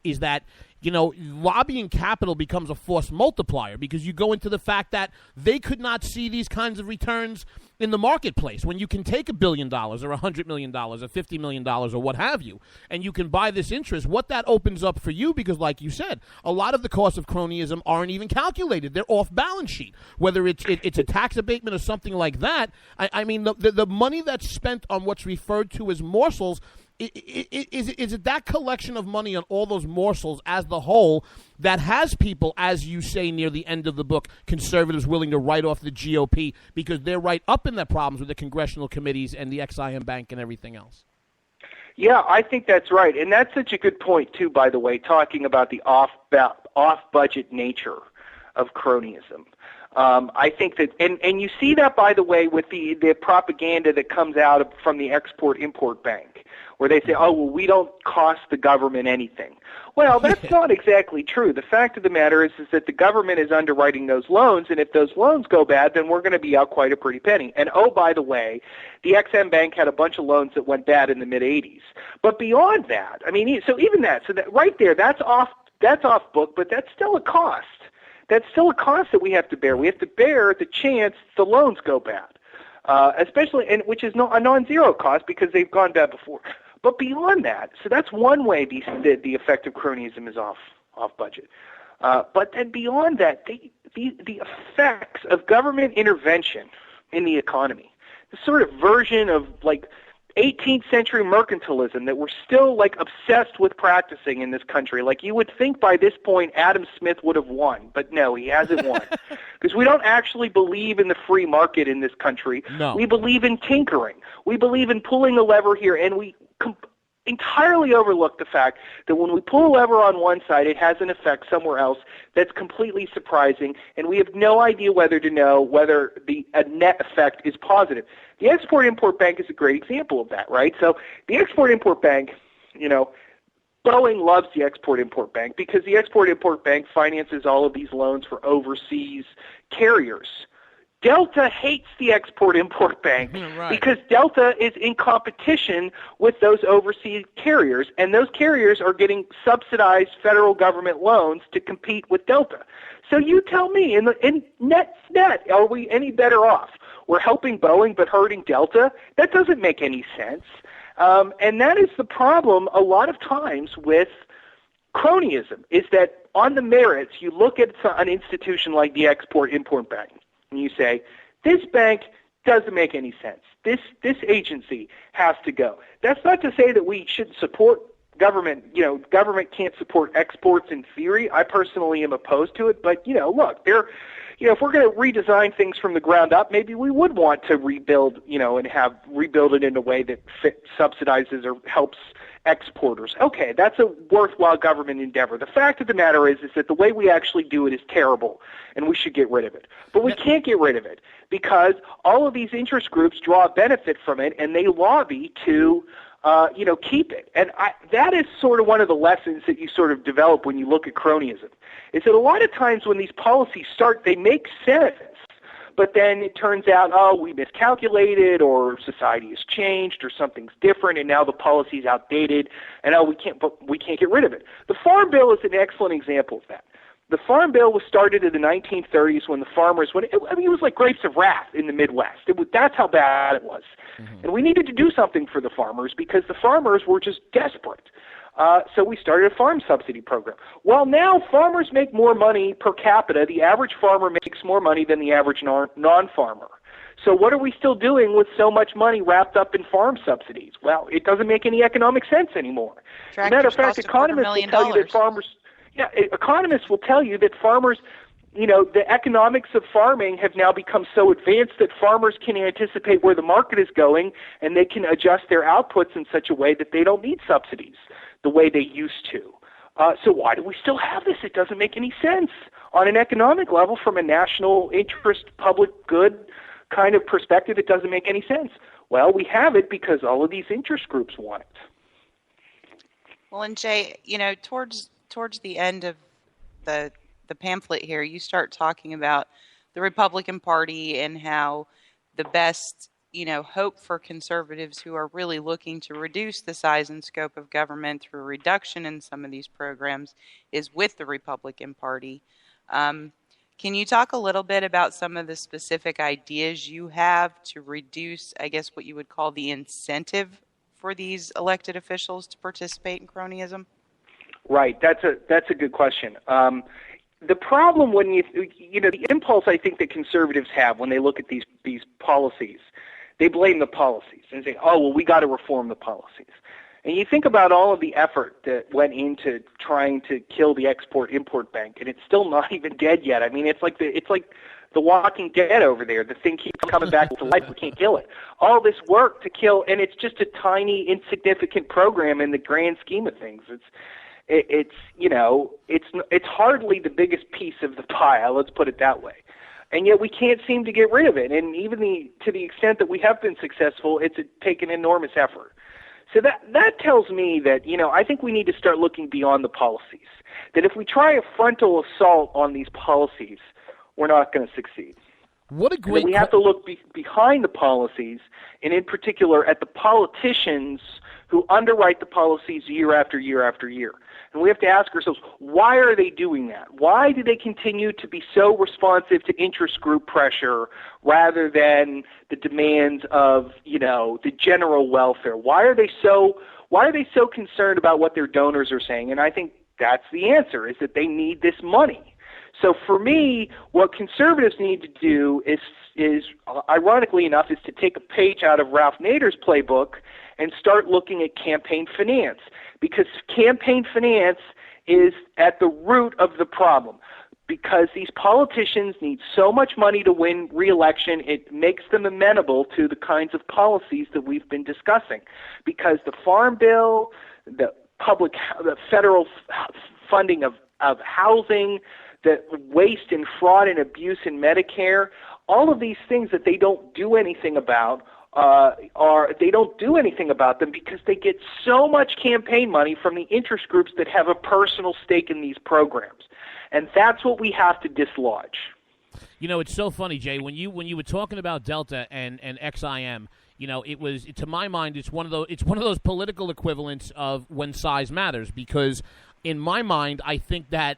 is that, you know, lobbying capital becomes a force multiplier because you go into the fact that they could not see these kinds of returns in the marketplace when you can take $1 billion or $100 million or $50 million or what have you, and you can buy this interest. What that opens up for you, because like you said, a lot of the costs of cronyism aren't even calculated. They're off balance sheet, whether it's a tax abatement or something like that. I mean, the money that's spent on what's referred to as morsels, is it that collection of money on all those morsels as the whole that has people, as you say near the end of the book, conservatives willing to write off the GOP because they're right up in their problems with the congressional committees and the XIM Bank and everything else? Yeah, I think that's right. And that's such a good point, too, by the way, talking about the off-budget nature of cronyism. I think that, and you see that, by the way, with the propaganda that comes out from the Export-Import Bank, where they say, oh, well, we don't cost the government anything. Well, that's not exactly true. The fact of the matter is that the government is underwriting those loans, and if those loans go bad, then we're going to be out quite a pretty penny. And, oh, by the way, the XM Bank had a bunch of loans that went bad in the mid-'80s. But beyond that, I mean, so even that, so that right there, that's off book, but that's still a cost. That's still a cost that we have to bear. We have to bear the chance the loans go bad, especially, and which is a non-zero cost because they've gone bad before. But beyond that, so that's one way the effect of cronyism is off budget. But then beyond that, the effects of government intervention in the economy, the sort of version of like 18th century mercantilism that we're still like obsessed with practicing in this country. Like you would think by this point Adam Smith would have won, but no, he hasn't won. Because we don't actually believe in the free market in this country. No. We believe in tinkering. We believe in pulling a lever here, and we entirely overlook the fact that when we pull a lever on one side, it has an effect somewhere else that's completely surprising, and we have no idea whether the net effect is positive. The Export-Import Bank is a great example of that, right? So the Export-Import Bank, you know, Boeing loves the Export-Import Bank because the Export-Import Bank finances all of these loans for overseas carriers. Delta hates the Export-Import Bank because Delta is in competition with those overseas carriers, and those carriers are getting subsidized federal government loans to compete with Delta. So you tell me, in net, are we any better off? We're helping Boeing but hurting Delta? That doesn't make any sense. And that is the problem a lot of times with cronyism, is that on the merits, you look at an institution like the Export-Import Bank, and you say, this bank doesn't make any sense. This agency has to go. That's not to say that we should support government. You know, government can't support exports in theory. I personally am opposed to it. But, you know, look, if we're going to redesign things from the ground up, maybe we would want to rebuild, you know, and rebuild it in a way that subsidizes or helps exporters. Okay, that's a worthwhile government endeavor. The fact of the matter is that the way we actually do it is terrible, and we should get rid of it. But we can't get rid of it because all of these interest groups draw benefit from it, and they lobby to keep it. And that is sort of one of the lessons that you sort of develop when you look at cronyism, is that a lot of times when these policies start, they make sense, but then it turns out, oh, we miscalculated, or society has changed, or something's different, and now the policy's outdated, and we can't get rid of it. The Farm Bill is an excellent example of that. The Farm Bill was started in the 1930s when the farmers, it was like grapes of wrath in the Midwest. That's how bad it was. Mm-hmm. And we needed to do something for the farmers because the farmers were just desperate. So we started a farm subsidy program. Well, now farmers make more money per capita. The average farmer makes more money than the average non-farmer. So what are we still doing with so much money wrapped up in farm subsidies? Well, it doesn't make any economic sense anymore. As a matter of fact, economists will tell you that economists will tell you that farmers, you know, the economics of farming have now become so advanced that farmers can anticipate where the market is going, and they can adjust their outputs in such a way that they don't need subsidies the way they used to. So why do we still have this? It doesn't make any sense on an economic level, from a national interest, public good kind of perspective. It doesn't make any sense. Well, we have it because all of these interest groups want it. Well, and Jay, towards the end of the pamphlet here, you start talking about the Republican Party and how the best, hope for conservatives who are really looking to reduce the size and scope of government through a reduction in some of these programs is with the Republican Party. Can you talk a little bit about some of the specific ideas you have to reduce, I guess, what you would call the incentive for these elected officials to participate in cronyism? Right. That's a good question. The problem when the impulse I think that conservatives have when they look at these policies, they blame the policies and say, oh, well, we got to reform the policies. And you think about all of the effort that went into trying to kill the Export-Import Bank, and it's still not even dead yet. I mean, it's like the Walking Dead over there. The thing keeps coming back to life. We can't kill it. All this work to kill, and it's just a tiny, insignificant program in the grand scheme of things. It's hardly the biggest piece of the pie. Let's put it that way. And yet we can't seem to get rid of it. And even to the extent that we have been successful, it's taken enormous effort. So that tells me that, I think we need to start looking beyond the policies. That if we try a frontal assault on these policies, we're not going to succeed. What a great... We have to look behind the policies, and in particular at the politicians who underwrite the policies year after year after year. And we have to ask ourselves, why are they doing that? Why do they continue to be so responsive to interest group pressure rather than the demands of, the general welfare? Why are they so concerned about what their donors are saying? And I think that's the answer, is that they need this money. So for me, what conservatives need to do is ironically enough, is to take a page out of Ralph Nader's playbook and start looking at campaign finance, because campaign finance is at the root of the problem. Because these politicians need so much money to win re-election, it makes them amenable to the kinds of policies that we've been discussing. Because the Farm Bill, the federal funding of housing, the waste and fraud and abuse in Medicare, all of these things that they don't do anything about they don't do anything about them because they get so much campaign money from the interest groups that have a personal stake in these programs. And that's what we have to dislodge. It's so funny, Jay, when you were talking about Delta and XIM, it was, to my mind, it's one of those political equivalents of when size matters, because in my mind, I think that,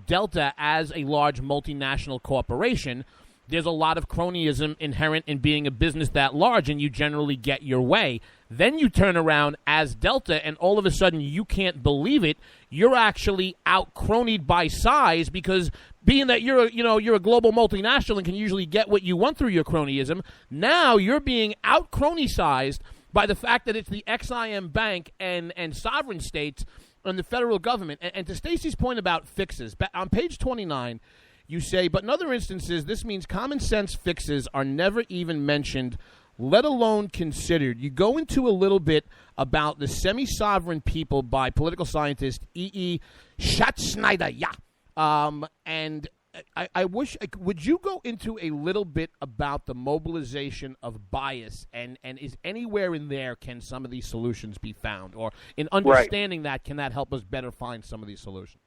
Delta as a large multinational corporation, there's a lot of cronyism inherent in being a business that large, and you generally get your way. Then you turn around as Delta, and all of a sudden you can't believe it. You're actually out-cronied by size, because being that you're a global multinational and can usually get what you want through your cronyism, now you're being out-crony-sized by the fact that it's the XIM Bank and sovereign states and the federal government. And to Stacey's point about fixes, on page 29, you say, but in other instances, this means common sense fixes are never even mentioned, let alone considered. You go into a little bit about the semi-sovereign people by political scientist E.E. Schatzschneider. And I wish, would you go into a little bit about the mobilization of bias, and is anywhere in there can some of these solutions be found? Or in understanding that, can that help us better find some of these solutions?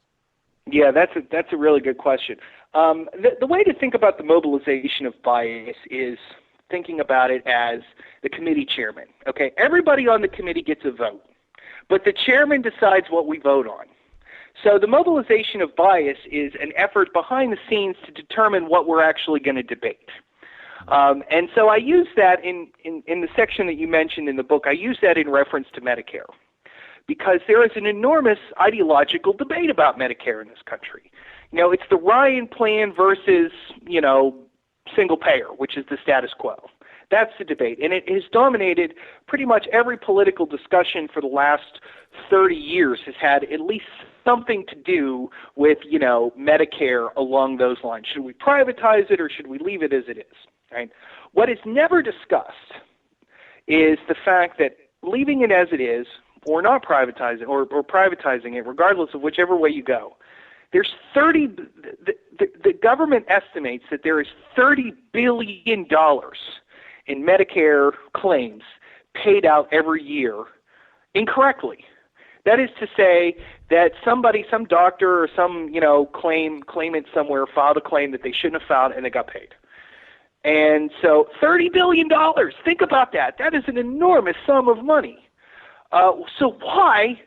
Yeah, that's a really good question. The way to think about the mobilization of bias is thinking about it as the committee chairman. Okay, everybody on the committee gets a vote, but the chairman decides what we vote on. So the mobilization of bias is an effort behind the scenes to determine what we're actually going to debate. And so I use that in the section that you mentioned in the book. I use that in reference to Medicare, because there is an enormous ideological debate about Medicare in this country. It's the Ryan plan versus, single payer, which is the status quo. That's the debate. And it has dominated pretty much every political discussion for the last 30 years has had at least something to do with, Medicare along those lines. Should we privatize it or should we leave it as it is? Right? What is never discussed is the fact that leaving it as it is or not privatizing, or privatizing it, regardless of whichever way you go. There's the government estimates that there is $30 billion in Medicare claims paid out every year incorrectly. That is to say that some doctor or some, claimant somewhere filed a claim that they shouldn't have filed and they got paid. And so $30 billion, think about that. That is an enormous sum of money. So why,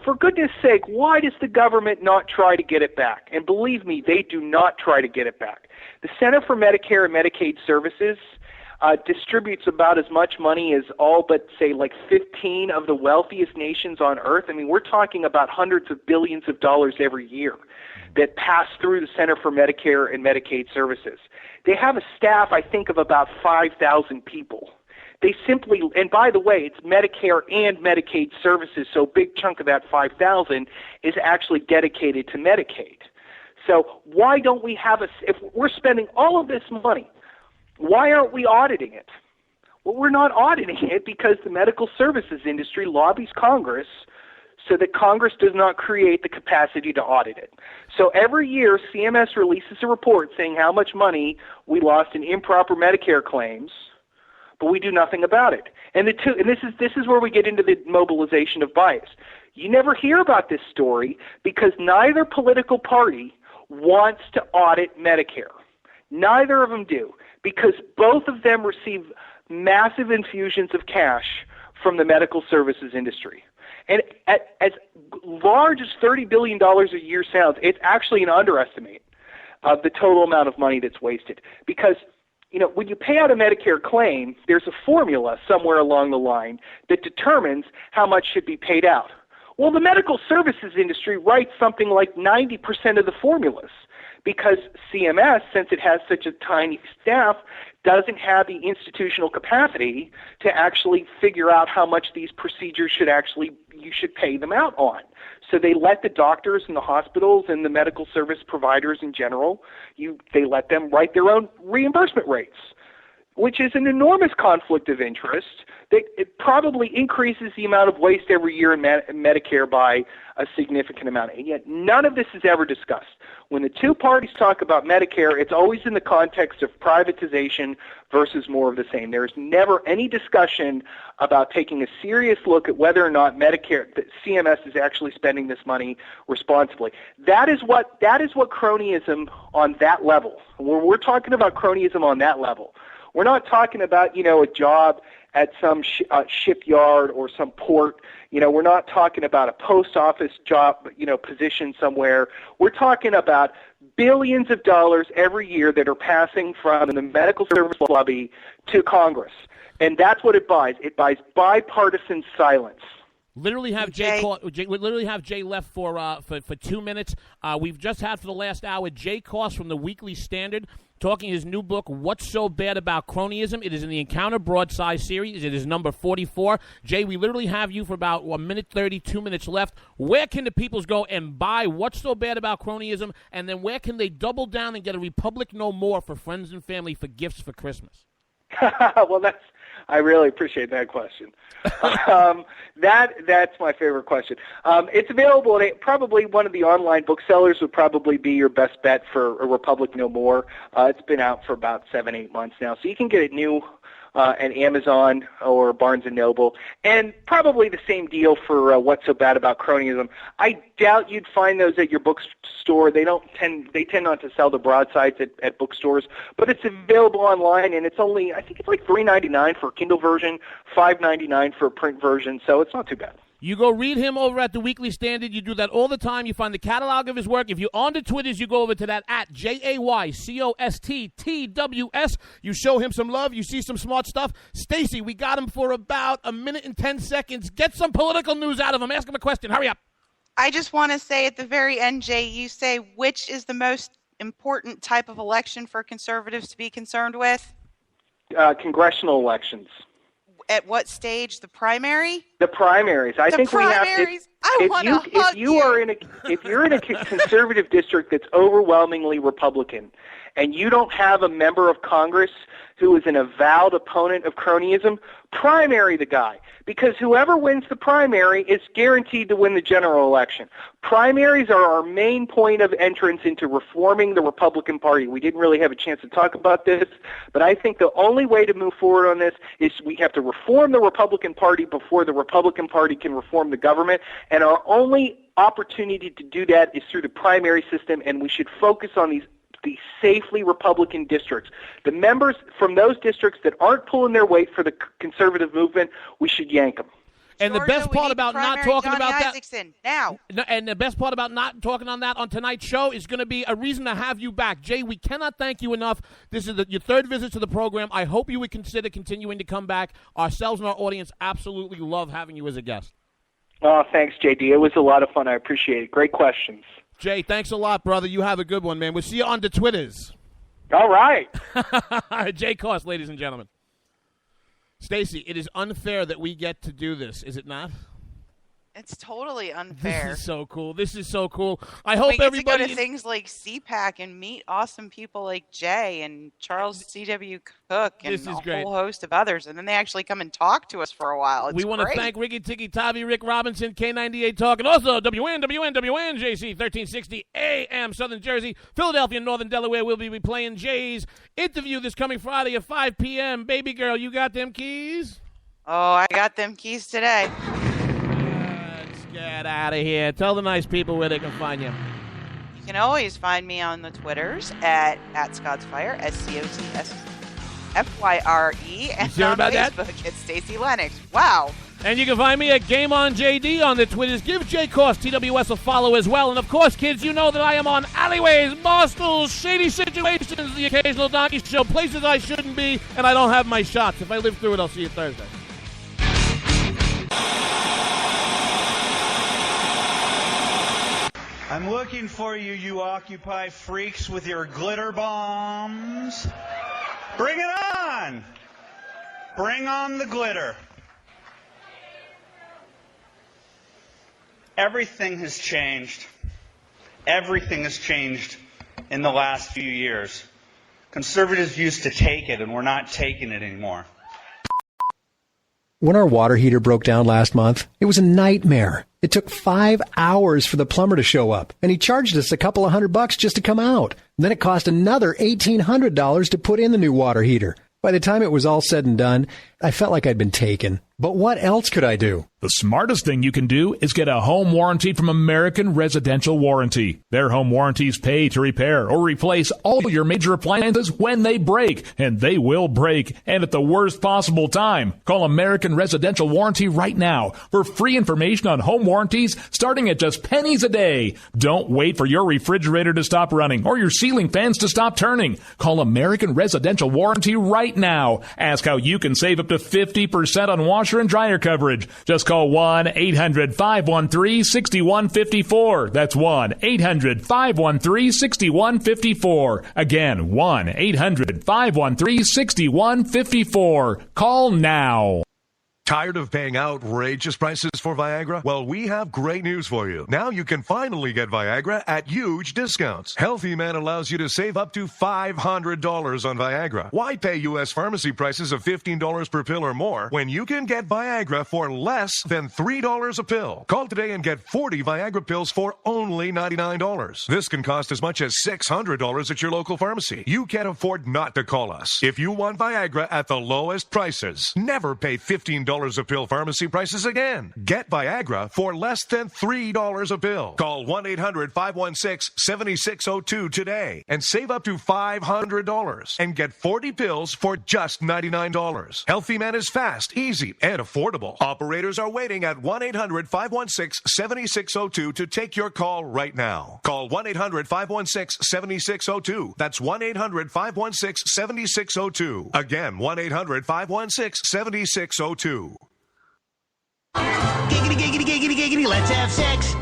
for goodness sake, why does the government not try to get it back? And believe me, they do not try to get it back. The Center for Medicare and Medicaid Services distributes about as much money as all but, say, like 15 of the wealthiest nations on earth. I mean, we're talking about hundreds of billions of dollars every year that pass through the Center for Medicare and Medicaid Services. They have a staff, I think, of about 5,000 people. They simply, and by the way, it's Medicare and Medicaid services, so a big chunk of that 5,000 is actually dedicated to Medicaid. So why don't we have if we're spending all of this money, why aren't we auditing it? Well, we're not auditing it because the medical services industry lobbies Congress so that Congress does not create the capacity to audit it. So every year, CMS releases a report saying how much money we lost in improper Medicare claims, but we do nothing about it. And this is where we get into the mobilization of bias. You never hear about this story because neither political party wants to audit Medicare. Neither of them do, because both of them receive massive infusions of cash from the medical services industry. And as large as $30 billion a year sounds, it's actually an underestimate of the total amount of money that's wasted. Because, when you pay out a Medicare claim, there's a formula somewhere along the line that determines how much should be paid out. Well, the medical services industry writes something like 90% of the formulas because CMS, since it has such a tiny staff, doesn't have the institutional capacity to actually figure out how much these procedures you should pay them out on. So they let the doctors and the hospitals and the medical service providers in general, they let them write their own reimbursement rates, which is an enormous conflict of interest. It probably increases the amount of waste every year in Medicare by a significant amount. And yet none of this is ever discussed. When the two parties talk about Medicare, it's always in the context of privatization versus more of the same. There's never any discussion about taking a serious look at whether or not Medicare, that CMS is actually spending this money responsibly. That is what cronyism on that level. When we're talking about cronyism on that level, we're not talking about, a job at some shipyard or some port. We're not talking about a post office job, position somewhere. We're talking about billions of dollars every year that are passing from the medical service lobby to Congress. And that's what it buys. It buys bipartisan silence. Literally have Jay left for 2 minutes. We've just had for the last hour Jay Cost from the Weekly Standard talking his new book, What's So Bad About Cronyism. It is in the Encounter Broadside series. It is number 44. Jay, we literally have you for about 1 minute 30, 2 minutes left. Where can the peoples go and buy What's So Bad About Cronyism? And then where can they double down and get a Republic No More for friends and family for gifts for Christmas? Well, I really appreciate that question. That's my favorite question. It's available at probably one of the online booksellers would probably be your best bet for a Republic No More. It's been out for about 7-8 months now, so you can get it new at Amazon or Barnes & Noble, and probably the same deal for What's So Bad About Cronyism. I doubt you'd find those at your bookstore. They tend not to sell the broadsides at bookstores, but it's available online, and it's only, I think it's like $3.99 for a Kindle version, $5.99 for a print version, so it's not too bad. You go read him over at the Weekly Standard. You do that all the time. You find the catalog of his work. If you're on the Twitters, you go over to that at JayCosttws. You show him some love. You see some smart stuff. Stacey, we got him for about 1 minute and 10 seconds. Get some political news out of him. Ask him a question. Hurry up. I just want to say at the very end, Jay, you say which is the most important type of election for conservatives to be concerned with? Congressional elections. At what stage? The primary? The primaries. I think primaries. we have. If you're in a conservative district that's overwhelmingly Republican, and you don't have a member of Congress who is an avowed opponent of cronyism, primary the guy. Because whoever wins the primary is guaranteed to win the general election. Primaries are our main point of entrance into reforming the Republican Party. We didn't really have a chance to talk about this, but I think the only way to move forward on this is we have to reform the Republican Party before the Republican Party can reform the government, and our only opportunity to do that is through the primary system, and we should focus on these safely Republican districts. The members from those districts that aren't pulling their weight for the conservative movement, we should yank them. And the best part about not talking Johnny about Isaacson, now. And the best part about not talking on that on tonight's show is going to be a reason to have you back. Jay, we cannot thank you enough. This is your third visit to the program. I hope you would consider continuing to come back. Ourselves and our audience absolutely love having you as a guest. Oh, thanks, JD. It was a lot of fun. I appreciate it. Great questions. Jay, thanks a lot, brother. You have a good one, man. We'll see you on the Twitters. All right. Jay Cost, ladies and gentlemen. Stacey, it is unfair that we get to do this, is it not? It's totally unfair. This is so cool. This is so cool. I hope we get everybody to go to things like CPAC and meet awesome people like Jay and Charles C.W. Cook and a whole host of others, and then they actually come and talk to us for a while. It's we want to thank Ricky Tiki Tavi, Rick Robinson, K98 Talk, and also WNJC 1360 AM Southern Jersey, Philadelphia, Northern Delaware. We'll be playing Jay's interview this coming Friday at 5 p.m. Baby girl, you got them keys? Oh, I got them keys today. Get out of here. Tell the nice people where they can find you. You can always find me on the Twitters at ScottsFire, SCOTSFYRE, and on Facebook at Stacey Lennox. Wow. And you can find me at Game On JD on the Twitters. Give J Cost TWS a follow as well. And of course, kids, you know that I am on alleyways, barstools, shady situations, the occasional donkey show, places I shouldn't be, and I don't have my shots. If I live through it, I'll see you Thursday. I'm looking for you, you Occupy freaks with your glitter bombs. Bring it on! Bring on the glitter. Everything has changed. Everything has changed in the last few years. Conservatives used to take it, and we're not taking it anymore. When our water heater broke down last month, it was a nightmare. It took 5 hours for the plumber to show up, and he charged us a couple of $100 just to come out. Then it cost another $1,800 to put in the new water heater. By the time it was all said and done, I felt like I'd been taken. But what else could I do? The smartest thing you can do is get a home warranty from American Residential Warranty. Their home warranties pay to repair or replace all your major appliances when they break, and they will break, and at the worst possible time. Call American Residential Warranty right now for free information on home warranties starting at just pennies a day. Don't wait for your refrigerator to stop running or your ceiling fans to stop turning. Call American Residential Warranty right now. Ask how you can save up to 50% on washer and dryer coverage. Just call 1-800-513-6154. That's 1-800-513-6154. Again, 1-800-513-6154. Call now. Tired of paying outrageous prices for Viagra? Well, we have great news for you. Now you can finally get Viagra at huge discounts. Healthy Man allows you to save up to $500 on Viagra. Why pay U.S. pharmacy prices of $15 per pill or more when you can get Viagra for less than $3 a pill? Call today and get 40 Viagra pills for only $99. This can cost as much as $600 at your local pharmacy. You can't afford not to call us. If you want Viagra at the lowest prices, never pay $15 a pill pharmacy prices again. Get Viagra for less than $3 a pill. Call 1-800-516-7602 today and save up to $500 and get 40 pills for just $99. Healthy Man is fast, easy, and affordable. Operators are waiting at 1-800-516-7602 to take your call right now. Call 1-800-516-7602. That's 1-800-516-7602. Again, 1-800-516-7602. Giggity, giggity, giggity, giggity, let's have sex.